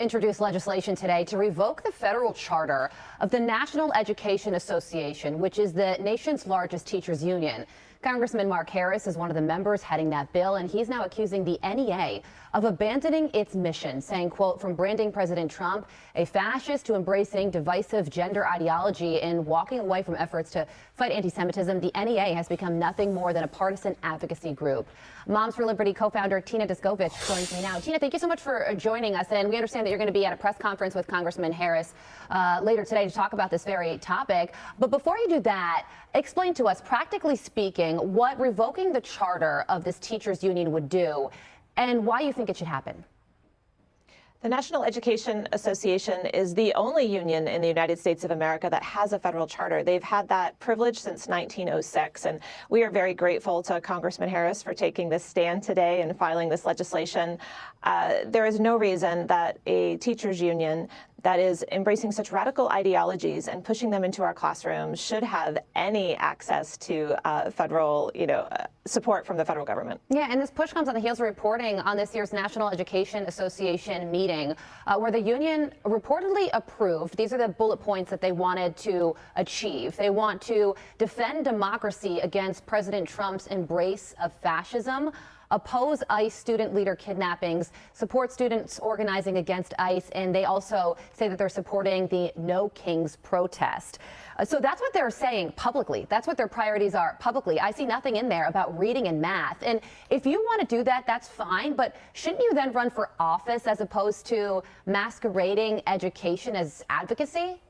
Introduced legislation today to revoke the federal charter of the National Education Association, which is the nation's largest teachers union. Congressman Mark Harris is one of the members heading that bill, and he's now accusing the NEA of abandoning its mission, saying, quote, from branding President Trump a fascist to embracing divisive gender ideology and walking away from efforts to fight anti-Semitism, the NEA has become nothing more than a partisan advocacy group. Moms for Liberty co-founder Tina Descovich joins me now. Tina, thank you so much for joining us, and we understand that you're going to be at a press conference with Congressman Harris later today to talk about this very topic. But before you do that, explain to us, practically speaking, what revoking the charter of this teachers union would do and why you think it should happen. The National Education Association is the only union in the United States of America that has a federal charter. They've had that privilege since 1906, and we are very grateful to Congressman Harris for taking this stand today and filing this legislation. There is no reason that a teachers union that is embracing such radical ideologies and pushing them into our classrooms should have any access to federal, support from the federal government. Yeah, and this push comes on the heels of reporting on this year's National Education Association meeting, where the union reportedly approved, these are the bullet points that they wanted to achieve. They want to defend democracy against President Trump's embrace of fascism, oppose ICE student leader kidnappings, support students organizing against ICE, and they also say that they're supporting the No Kings protest. So that's what they're saying publicly. That's what their priorities are publicly. I see nothing in there about reading and math. And if you want to do that, that's fine. But shouldn't you then run for office as opposed to masquerading education as advocacy?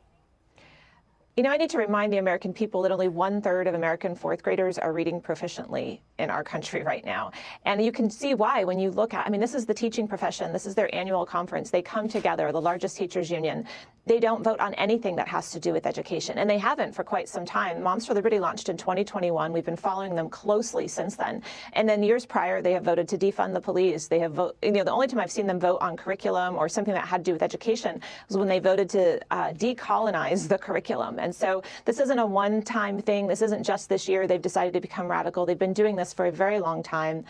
I need to remind the American people that only 1/3 of American fourth graders are reading proficiently in our country right now. And you can see why when you look at, this is the teaching profession. This is their annual conference. They come together, the largest teachers union. They don't vote on anything that has to do with education, and they haven't for quite some time. Moms for Liberty launched in 2021. We've been following them closely since then. And then years prior, they have voted to defund the police. They have the only time I've seen them vote on curriculum or something that had to do with education was when they voted to decolonize the curriculum. And so this isn't a one-time thing. This isn't just this year. They've decided to become radical. They've been doing this for a very long time.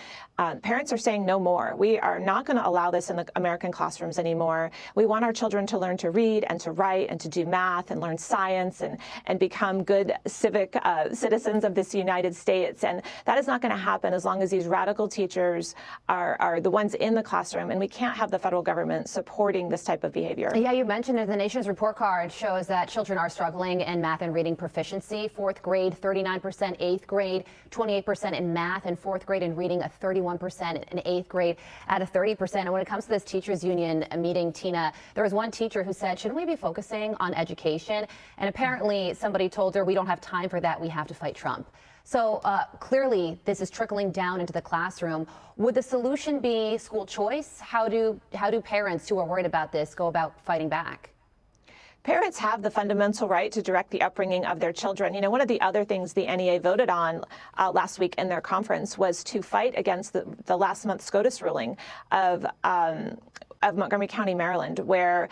Parents are saying no more. We are not going to allow this in the American classrooms anymore. We want our children to learn to read and to write and to do math and learn science and become good civic citizens of this United States. And that is not going to happen as long as these radical teachers are the ones in the classroom. And we can't have the federal government supporting this type of behavior. Yeah, you mentioned it. The nation's report card shows that children are struggling in math and reading proficiency. Fourth grade, 39%, eighth grade, 28% in math, and fourth grade in reading, a 31% in eighth grade at a 30%. And when it comes to this teachers union meeting, Tina, there was one teacher who said, shouldn't we be focusing on education? And apparently somebody told her, we don't have time for that. We have to fight Trump. So clearly this is trickling down into the classroom. Would the solution be school choice? How do parents who are worried about this go about fighting back? Parents have the fundamental right to direct the upbringing of their children. One of the other things the NEA voted on last week in their conference was to fight against the last month's SCOTUS ruling of Montgomery County, Maryland, where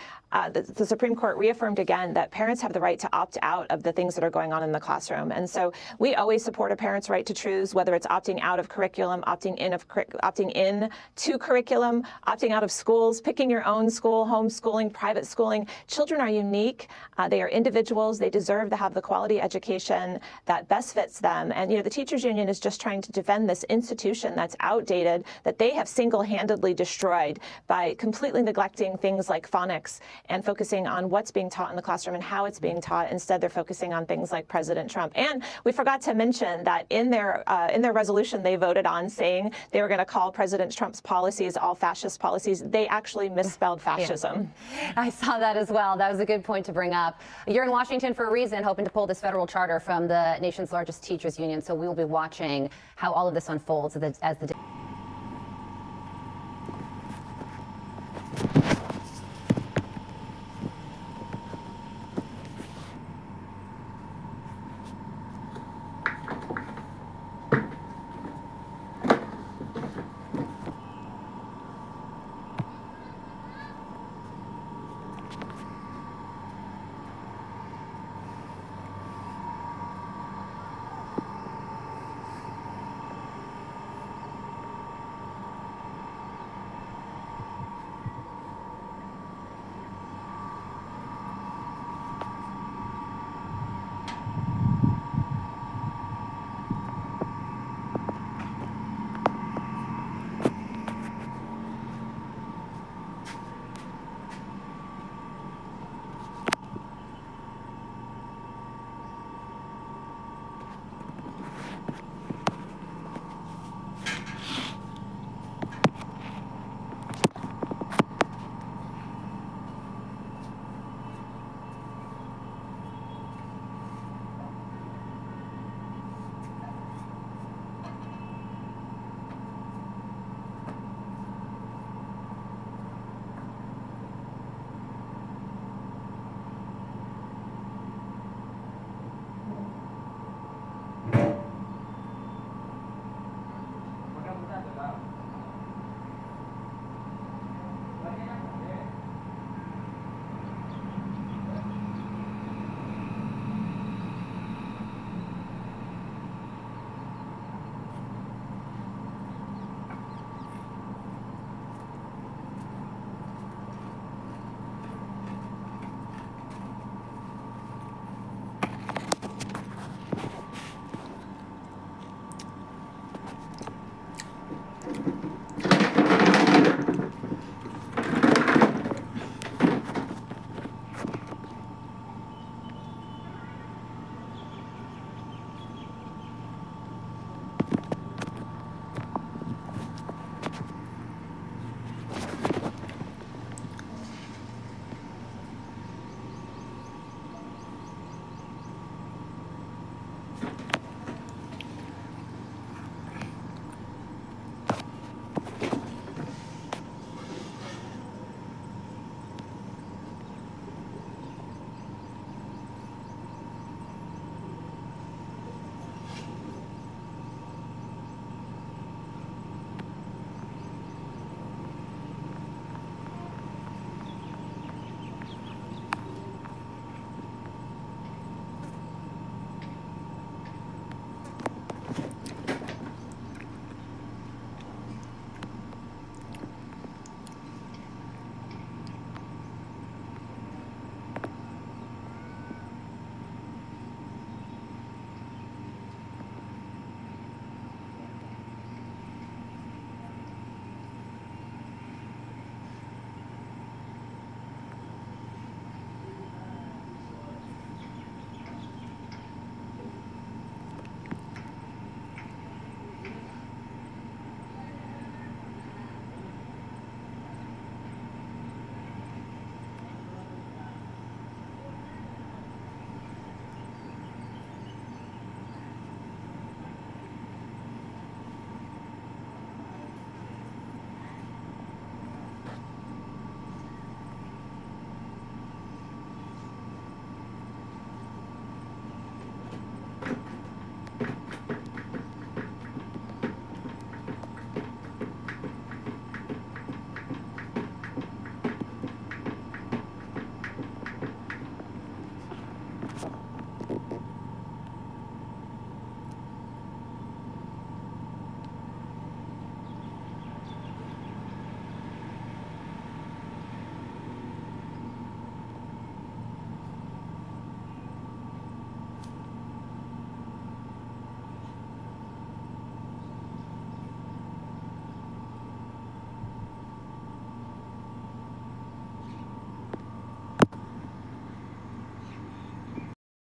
the Supreme Court reaffirmed again that parents have the right to opt out of the things that are going on in the classroom. And so we always support a parent's right to choose, whether it's opting out of curriculum, opting in to curriculum, opting out of schools, picking your own school, homeschooling, private schooling. Children are unique. They are individuals. They deserve to have the quality education that best fits them. And, the teachers union is just trying to defend this institution that's outdated, that they have single-handedly destroyed by completely neglecting things like phonics and focusing on what's being taught in the classroom and how it's being taught. Instead, they're focusing on things like President Trump. And we forgot to mention that in their resolution, they voted on saying they were going to call President Trump's policies all fascist policies. They actually misspelled fascism. Yeah. I saw that as well. That was a good point to bring up. You're in Washington for a reason, hoping to pull this federal charter from the nation's largest teachers union. So we will be watching how all of this unfolds as the